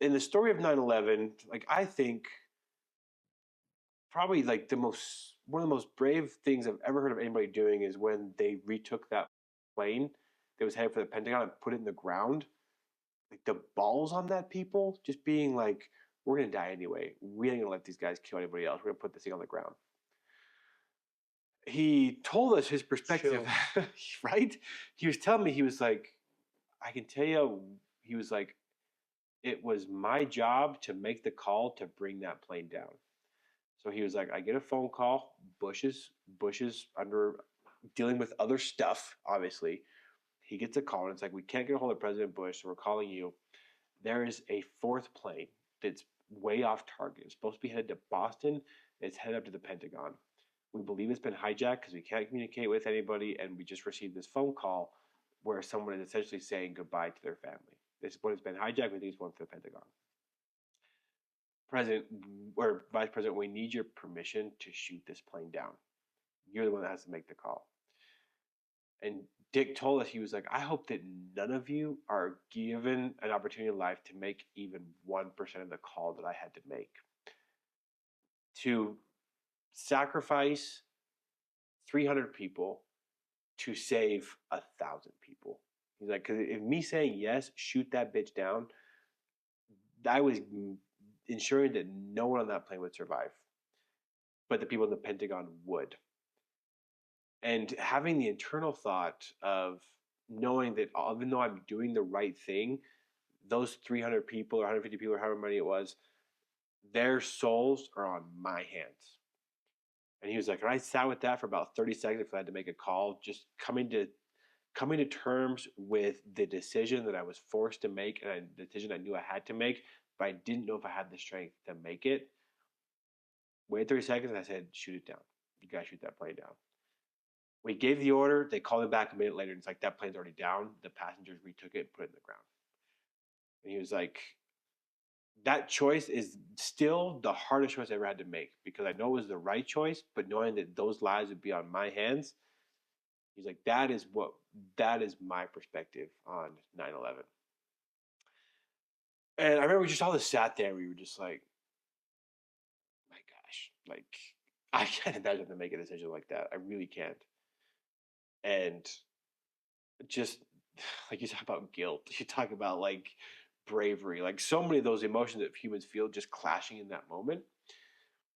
in the story of 9/11, like I think probably like one of the most brave things I've ever heard of anybody doing is when they retook that plane that was headed for the Pentagon and put it in the ground. Like the balls on that people just being like, we're gonna die anyway. We ain't gonna let these guys kill anybody else. We're gonna put this thing on the ground. He told us his perspective, Chills. right? He was telling me, he was like, I can tell you, he was like, it was my job to make the call to bring that plane down. So he was like, I get a phone call, Bush is under dealing with other stuff, obviously. He gets a call and it's like, we can't get a hold of President Bush, so we're calling you. There is a fourth plane that's way off target. It's supposed to be headed to Boston. It's headed up to the Pentagon. We believe it's been hijacked because we can't communicate with anybody, and we just received this phone call where someone is essentially saying goodbye to their family. This one has been hijacked. We think it's going for the Pentagon. President or Vice President, we need your permission to shoot this plane down. You're the one that has to make the call. And Dick told us, he was like, I hope that none of you are given an opportunity in life to make even 1% of the call that I had to make. To sacrifice 300 people to save 1,000 people. He's like, because if me saying yes, shoot that bitch down, I was ensuring that no one on that plane would survive, but the people in the Pentagon would. And having the internal thought of knowing that even though I'm doing the right thing, those 300 people or 150 people or however many it was, their souls are on my hands. And he was like, and I sat with that for about 30 seconds if I had to make a call, just coming to terms with the decision that I was forced to make, and the decision I knew I had to make, but I didn't know if I had the strength to make it. Waited 30 seconds and I said, shoot it down. You gotta shoot that plane down. We gave the order. They called him back a minute later, and it's like, that plane's already down. The passengers retook it and put it in the ground. And he was like, that choice is still the hardest choice I ever had to make, because I know it was the right choice, but knowing that those lives would be on my hands, he's like, that is my perspective on 9/11. And I remember we just all just sat there. We were just like, my gosh, like, I can't imagine to make a decision like that. I really can't. And just like you talk about guilt, you talk about like bravery, like so many of those emotions that humans feel just clashing in that moment.